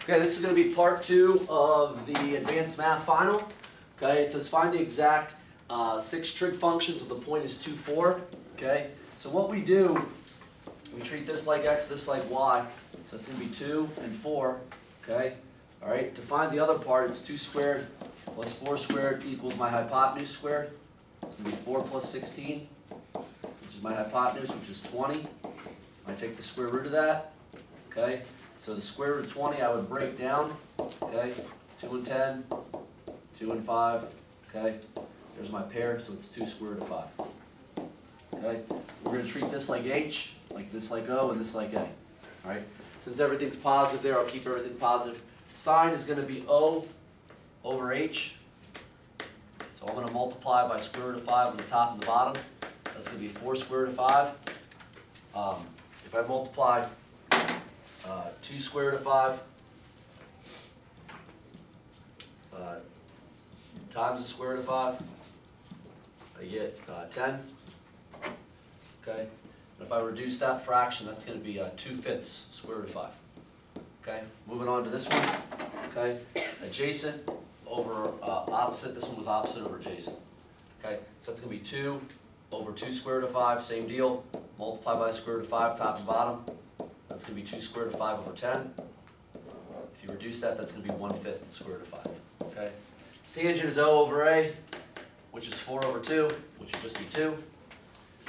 Okay, this is going to be part 2 of the advanced math final. Okay, it says find the exact 6 trig functions if the point is 2, 4. Okay, so what we do, we treat this like x, this like y. So it's going to be 2 and 4. Okay, all right. To find the other part, it's 2 squared plus 4 squared equals my hypotenuse squared. It's going to be 4 plus 16, which is my hypotenuse, which is 20. I take the square root of that. Okay. So the square root of 20 I would break down, okay, 2 and 10, 2 and 5, okay, there's my pair, so it's 2 square root of 5, okay. We're going to treat this like h, like this like o, and this like a, all right. Since everything's positive there, I'll keep everything positive. Sine is going to be o over h, so I'm going to multiply by square root of 5 on the top and the bottom, so that's going to be 4 square root of 5. If I multiply 2 square root of 5 times the square root of 5, I get 10. Okay, and if I reduce that fraction, that's going to be 2/5 square root of 5. Okay, moving on to this one. Okay, adjacent over opposite. This one was opposite over adjacent. Okay, so that's going to be 2 over 2 square root of 5. Same deal. Multiply by the square root of 5, top and bottom. That's going to be 2 square root of 5 over 10. If you reduce that, that's going to be 1/5 square root of 5. Okay. Tangent is O over A, which is 4 over 2, which would just be 2.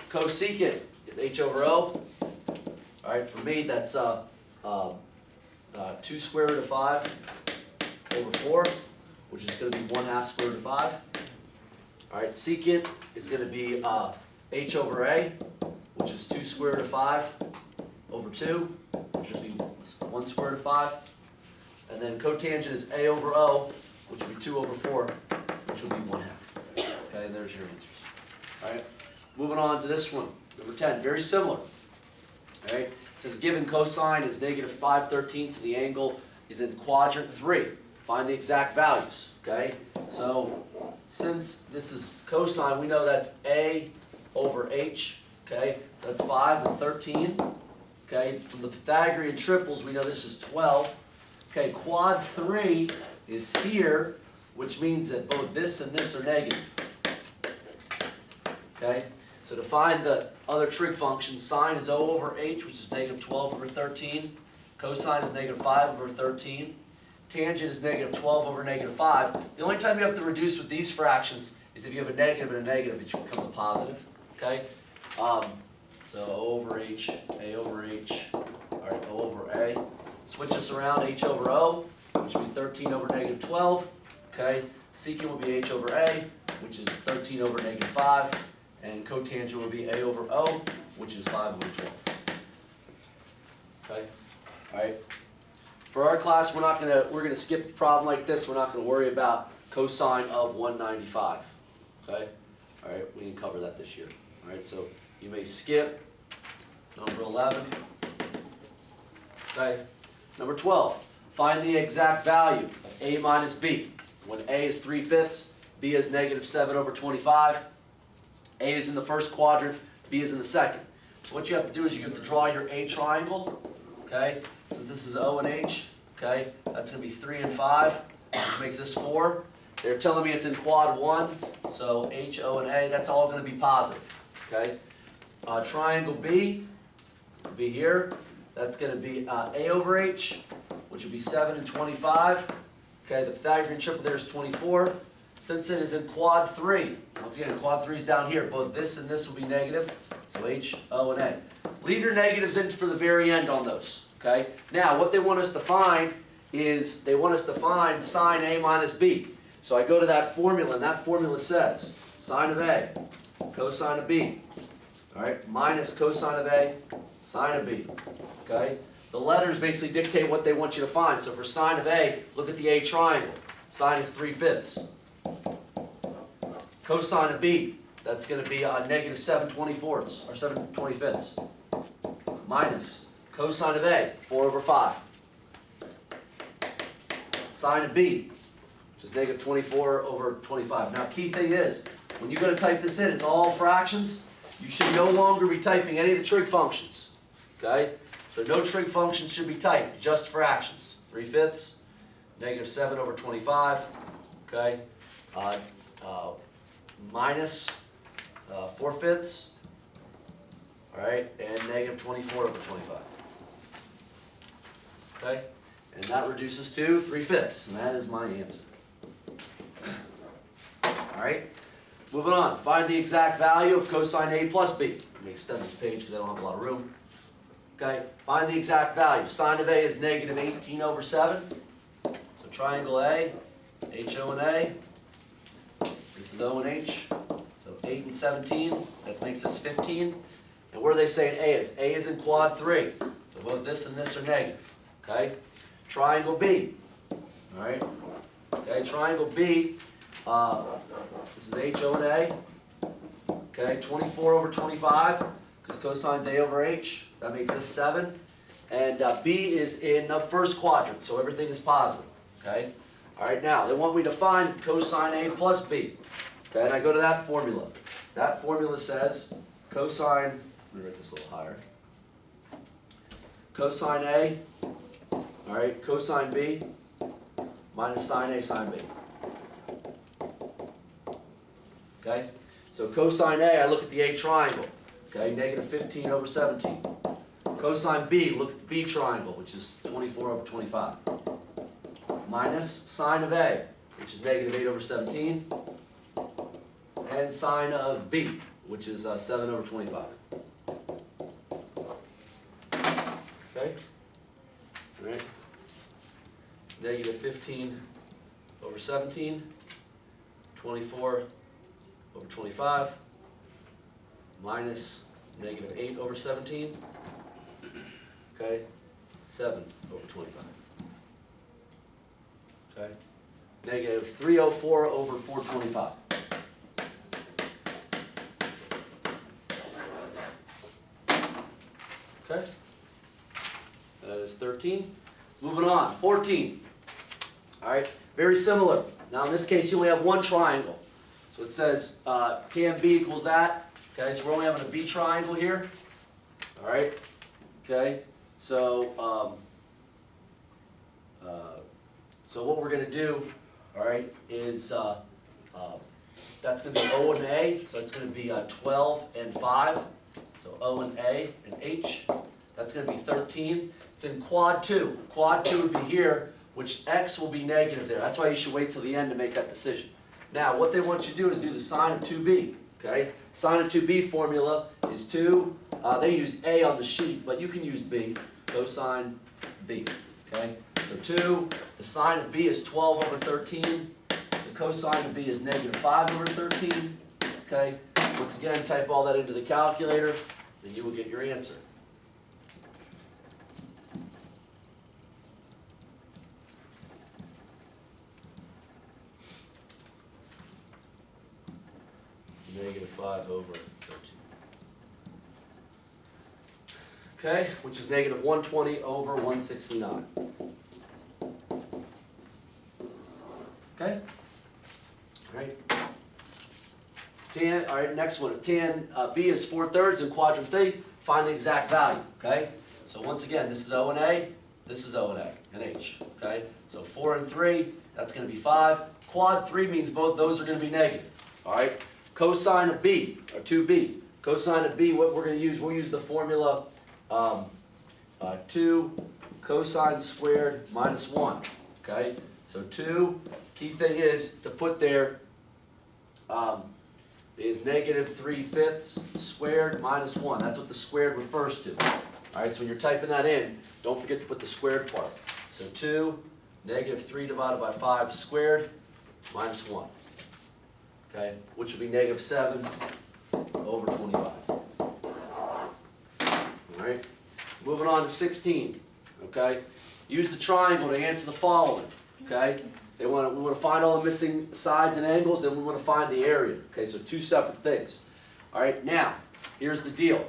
Cosecant is H over O. All right, for me, that's 2 square root of 5 over 4, which is going to be 1/2 square root of 5. All right, secant is going to be H over A, which is 2 square root of 5 over 2, which would be 1 square root of 5. And then cotangent is A over O, which would be 2 over 4, which would be 1/2. Okay, and there's your answers. All right, moving on to this one, number 10, very similar. All right, it says given cosine is negative 5/13, so the angle is in quadrant 3. Find the exact values. Okay, so since this is cosine, we know that's A over H. Okay, so that's 5 and 13. Okay, from the Pythagorean triples, we know this is 12. Okay, quad 3 is here, which means that both this and this are negative. Okay, so to find the other trig function, sine is O over H, which is negative 12 over 13. Cosine is negative 5 over 13. Tangent is negative 12 over negative 5. The only time you have to reduce with these fractions is if you have a negative and a negative, which becomes a positive. Okay. So O over H, A over H, all right, O over A. Switch this around, H over O, which would be 13 over negative 12. Okay, secant will be H over A, which is 13 over negative 5. And cotangent will be A over O, which is 5 over 12. Okay, all right. For our class, we're gonna skip a problem like this. We're not gonna worry about cosine of 195. Okay, all right, we didn't cover that this year. All right, so you may skip number 11. Okay, number 12. Find the exact value of A minus B. When A is 3/5, B is negative 7 over 25. A is in the first quadrant, B is in the second. So what you have to do is you have to draw your A triangle. Okay, since this is O and H. Okay, that's going to be 3 and 5, which makes this 4. They're telling me it's in quad 1, so H, O, and A, that's all going to be positive. Okay, triangle B will be here. That's going to be A over H, which would be 7 and 25. Okay, the Pythagorean triple there is 24. Since it is in quad 3, once again, quad 3 is down here. Both this and this will be negative, so H, O, and A. Leave your negatives in for the very end on those. Okay, now what they want us to find is they want us to find sine A minus B. So I go to that formula, and that formula says sine of A, cosine of B, all right, minus cosine of A, sine of B. Okay, the letters basically dictate what they want you to find. So for sine of A, look at the A triangle. Sine is 3/5. Cosine of B, that's going to be negative 7/24 or 7/25. Minus cosine of A, 4 over 5. Sine of B, which is negative 24 over 25. Now, key thing is, when you go to type this in, it's all fractions. You should no longer be typing any of the trig functions. Okay? So no trig functions should be typed, just fractions. 3/5, negative 7 over 25, okay, minus 4/5, all right, and negative 24 over 25. Okay, and that reduces to 3/5, and that is my answer. All right, moving on. Find the exact value of cosine A plus B. Let me extend this page because I don't have a lot of room. Okay, find the exact value. Sine of A is negative 18 over 7. So triangle A, HO and A. This is O and H. So 8 and 17. That makes this 15. And where are they saying A is? A is in quad 3. So both this and this are negative. Okay, triangle B. All right. Okay, triangle B. This is HO and A. Okay, 24 over 25, because cosine's A over H. That makes this 7. And B is in the first quadrant, so everything is positive. Okay. All right. Now they want me to find cosine A plus B. Okay, and I go to that formula. That formula says cosine. Let me write this a little higher. Cosine A. All right, cosine B minus sine A sine B. Okay, so cosine A, I look at the A triangle. Okay, negative 15 over 17. Cosine B, look at the B triangle, which is 24 over 25. Minus sine of A, which is negative 8 over 17. And sine of B, which is 7 over 25. Okay? All right. Negative 15 over 17, 24 over 25, minus negative 8 over 17, okay, 7 over 25. Okay, negative 304 over 425. Okay, that is 13. Moving on, 14. All right, very similar. Now in this case, you only have one triangle. So it says tan B equals that. Okay, so we're only having a B triangle here. All right, okay, so so what we're going to do, all right, is that's going to be O and A, so it's going to be 12 and 5. So O and A and H, that's going to be 13. It's in quad 2. Quad 2 would be here, which X will be negative there. That's why you should wait till the end to make that decision. Now, what they want you to do is do the sine of 2B. Okay? Sine of 2B formula is 2. They use A on the sheet, but you can use B. Cosine B. Okay? So 2. The sine of B is 12 over 13. The cosine of B is negative 5 over 13. Okay? Once again, type all that into the calculator, and you will get your answer. Negative 5 over 13. Okay, which is negative 120 over 169. Okay? All right. Tan, all right, next one. If tan B is 4/3 in quadrant D, find the exact value. Okay? So once again, this is O and A, this is O and A, and H. Okay? So 4 and 3, that's going to be 5. Quad 3 means both those are going to be negative. All right? Cosine of B, or 2B. Cosine of B, what we're going to use, we'll use the formula 2 cosine squared minus 1. Okay? So 2, key thing is to put there is negative 3/5 squared minus 1. That's what the squared refers to. All right, so when you're typing that in, don't forget to put the squared part. So 2, negative 3 divided by 5 squared minus 1. Okay, which would be negative 7 over 25. All right, moving on to 16. Okay, use the triangle to answer the following. Okay, we want to find all the missing sides and angles, then we want to find the area. Okay, so two separate things. All right, now here's the deal.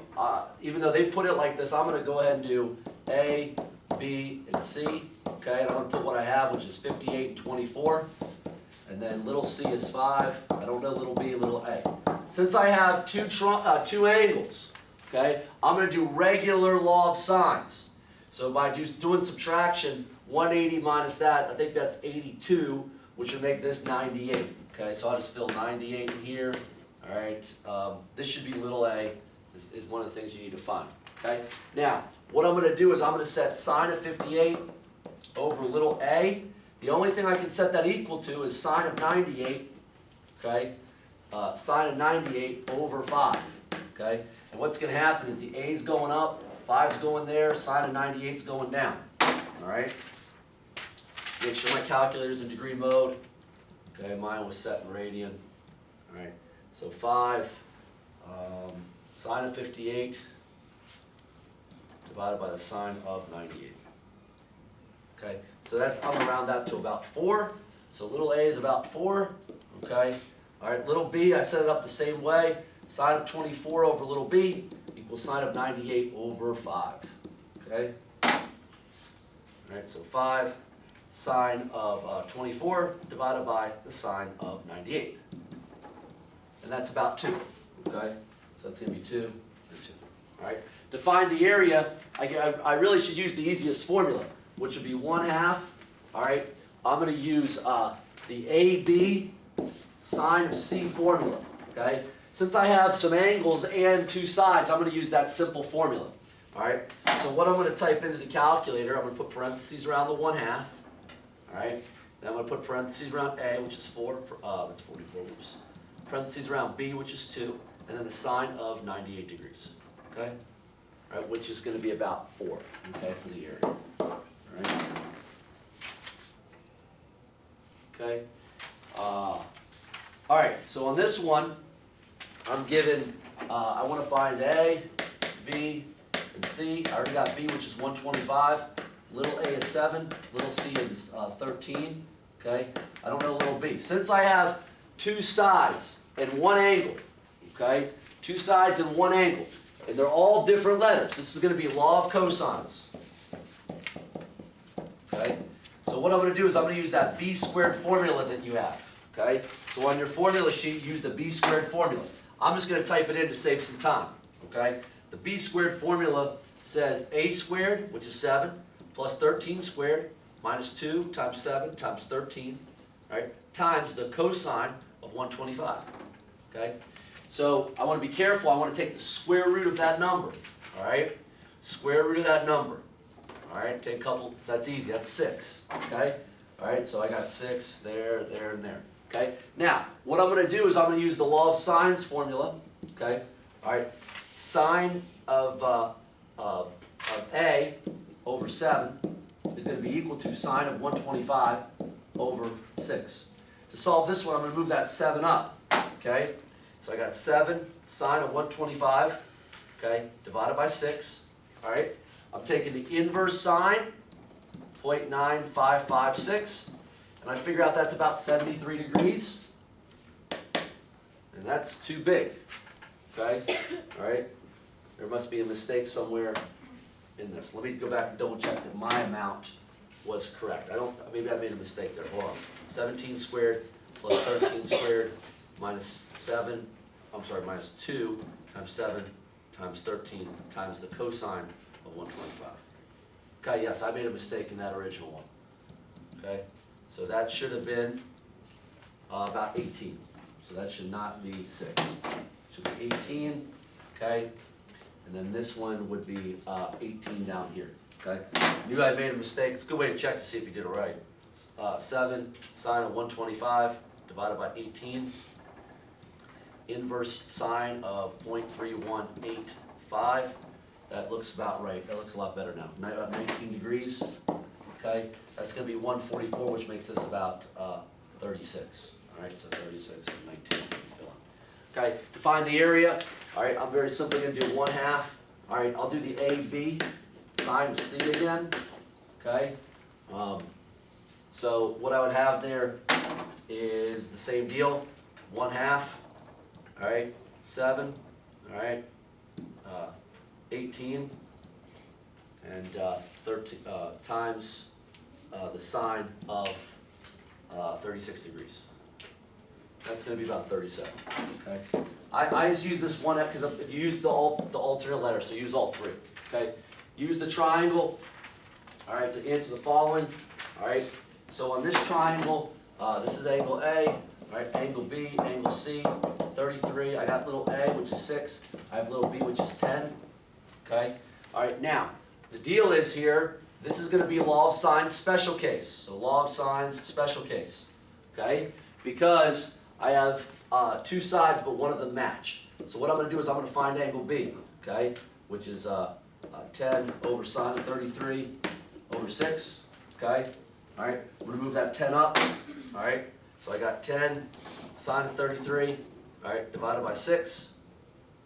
Even though they put it like this, I'm going to go ahead and do A, B, and C. Okay, and I'm going to put what I have, which is 58 and 24. And then little c is 5. I don't know little b, little a. Since I have two angles, okay, I'm going to do regular log sines. So by just doing subtraction, 180 minus that, I think that's 82, which would make this 98. Okay, so I'll just fill 98 in here. All right, this should be little a. This is one of the things you need to find. Okay, now what I'm going to do is I'm going to set sine of 58 over little a. The only thing I can set that equal to is sine of 98. Okay, sine of 98 over 5. Okay, and what's going to happen is the a's going up, 5's going there, sine of 98's going down. All right. Make sure my calculator's in degree mode. Okay, mine was set in radian. All right, so 5 sine of 58 divided by the sine of 98. Okay, so that's, I'm going to round that to about 4. So little a is about 4. Okay, all right, little b, I set it up the same way. Sine of 24 over little b equals sine of 98 over 5. Okay, all right, so 5 sine of 24 divided by the sine of 98. And that's about 2. Okay, so that's going to be 2 and 2. All right, to find the area, I really should use the easiest formula, which would be 1/2. All right, I'm going to use the AB sine of C formula. Okay, since I have some angles and 2 sides, I'm going to use that simple formula. All right, so what I'm going to type into the calculator, I'm going to put parentheses around the 1/2. All right, then I'm going to put parentheses around A, which is 4. That's 44. Oops. Parentheses around B, which is 2, and then the sine of 98 degrees. Okay, all right, which is going to be about 4. Okay, for the area. All right. Okay. All right. So on this one, I'm given. I want to find A, B, and C. I already got B, which is 125. Little a is 7. Little c is 13. Okay. I don't know little b. Since I have 2 sides and 1 angle. Okay. 2 sides and 1 angle, and they're all different letters. This is going to be law of cosines. Okay. So what I'm going to do is I'm going to use that b squared formula that you have. Okay. So on your formula sheet, use the b squared formula. I'm just going to type it in to save some time. Okay. The b squared formula says a squared, which is 7, plus 13 squared minus 2 times 7 times 13, right, times the cosine of 125. Okay. So I want to be careful. I want to take the square root of that number. All right. Square root of that number. All right. Take a couple. So that's easy. That's 6. Okay. All right. So I got 6 there, there, and there. Okay. Now, what I'm going to do is I'm going to use the law of sines formula. Okay. All right. Sine of A over 7 is going to be equal to sine of 125 over 6. To solve this one, I'm going to move that 7 up. Okay. So I got 7 sine of 125. Okay. Divided by 6. All right. I'm taking the inverse sine, 0.9556. And I figure out that's about 73 degrees. And that's too big. Okay? All right? There must be a mistake somewhere in this. Let me go back and double check that my amount was correct. Maybe I made a mistake there. Hold on. 17 squared plus 13 squared minus 2 times 7 times 13 times the cosine of 125. Okay, yes, I made a mistake in that original one. Okay? So that should have been about 18. So that should not be 6. It should be 18, okay? And then this one would be 18 down here, okay? Knew I made a mistake. It's a good way to check to see if you did it right. 7 sine of 125 divided by 18. Inverse sine of 0.3185. That looks about right. That looks a lot better now. About 19 degrees. Okay, that's going to be 144, which makes this about 36. All right, so 36 and 19. Fill in. Okay, to find the area. All right, I'm very simply going to do 1/2. All right, I'll do the AB sine of C again. Okay, so what I would have there is the same deal. 1/2. All right, 7. All right, 18 and 13 times the sine of 36 degrees. That's going to be about 37. Okay. I just use this one because if you use the alternate letter, so use all 3. Okay. Use the triangle all right, to answer the following. All right, so on this triangle, this is angle A, all right, angle B, angle C, 33. I got little a, which is 6. I have little b, which is 10. Okay, all right, now, the deal is here, this is going to be law of sines special case. So law of sines special case, okay, because I have two sides, but one of them match. So what I'm going to do is I'm going to find angle B, okay, which is 10 over sine of 33 over 6, okay? All right, I'm going to move that 10 up, all right? So I got 10 sine of 33, all right, divided by 6,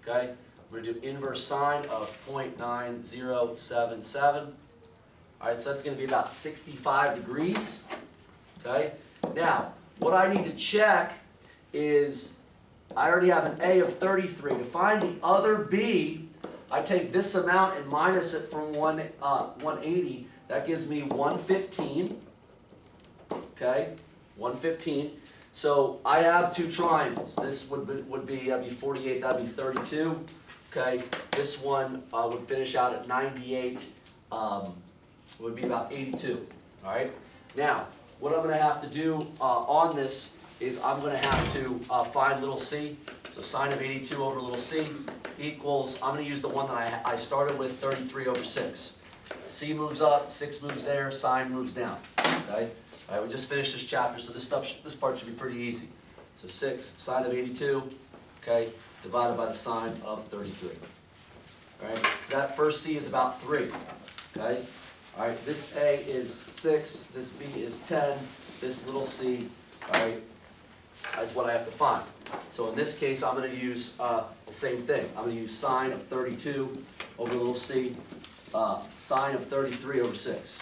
okay? I'm going to do inverse sine of 0.9077, all right, so that's going to be about 65 degrees, okay? Now, what I need to check is I already have an A of 33. To find the other B, I take this amount and minus it from 180. That gives me 115. Okay, 115. So I have two triangles. This would be that'd be 48. That'd be 32. Okay, this one would finish out at 98. Would be about 82. All right. Now, what I'm going to have to do on this is I'm going to have to find little c. So sine of 82 over little c equals, I'm going to use the one that I started with, 33 over 6. C moves up, 6 moves there, sine moves down. Okay? All right, we just finished this chapter, so this part should be pretty easy. So 6 sine of 82, okay, divided by the sine of 33. All right, so that first c is about 3. Okay? All right, this a is 6, this b is 10, this little c, all right, is what I have to find. So in this case, I'm going to use the same thing. I'm going to use sine of 32 over little c, sine of 33 over 6.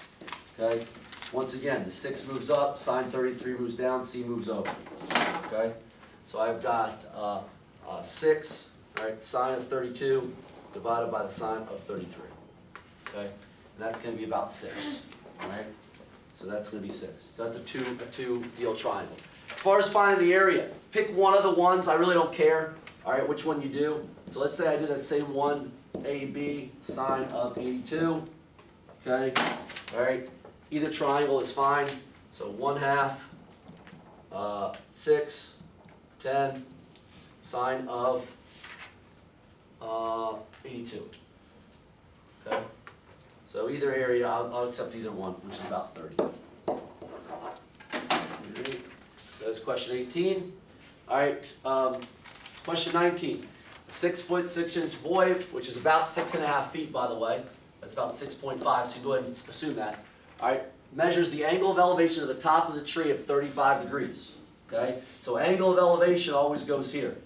Okay? Once again, the 6 moves up, sine 33 moves down, c moves over. Okay? So I've got 6, right, sine of 32 divided by the sine of 33. Okay? And that's going to be about 6. All right? So that's going to be 6. So that's a two-deal triangle. As far as finding the area, pick one of the ones. I really don't care, all right, which one you do. So let's say I do that same one, AB, sine of 82, okay, all right. Either triangle is fine. So 1/2, 6, 10, sine of 82, okay. So either area, I'll accept either one, which is about 30. So that's question 18. All right, question 19. 6 foot 6 inch boy, which is about 6.5 feet, by the way. That's about 6.5, so you go ahead and assume that. All right, measures the angle of elevation of the top of the tree of 35 degrees. Okay, so angle of elevation always goes here.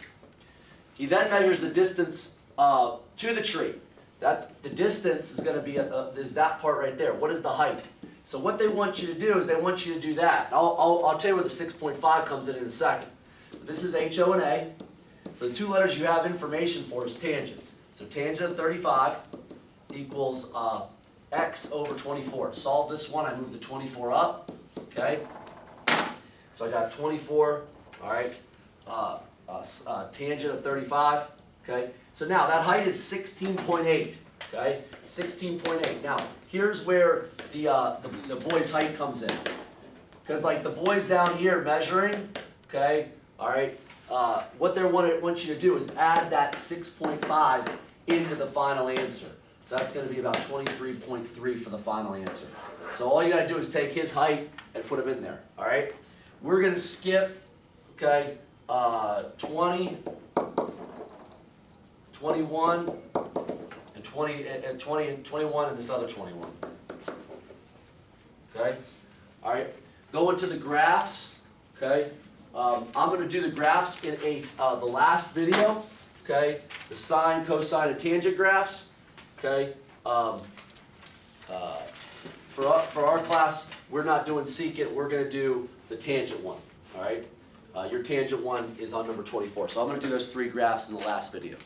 He then measures the distance to the tree. That's the distance is going to be is that part right there. What is the height? So what they want you to do is they want you to do that. I'll tell you where the 6.5 comes in a second. This is HO and A. So the two letters you have information for is tangent. So tangent of 35 equals x over 24. Solve this one. I move the 24 up. Okay. So I got 24. All right. Tangent of 35. Okay. So now that height is 16.8. Okay. 16.8. Now here's where the boy's height comes in. Because like the boys down here measuring. Okay. All right. What they want you to do is add that 6.5 into the final answer. So that's going to be about 23.3 for the final answer. So all you got to do is take his height and put him in there. All right. We're going to skip, okay, 20, 21, and 20 and 21, and this other 21. Okay. All right. Go into the graphs. Okay. I'm going to do the graphs in the last video, okay? The sine, cosine, and tangent graphs, okay? For our class, we're not doing secant. We're going to do the tangent one, all right? Your tangent one is on number 24. So I'm going to do those 3 graphs in the last video.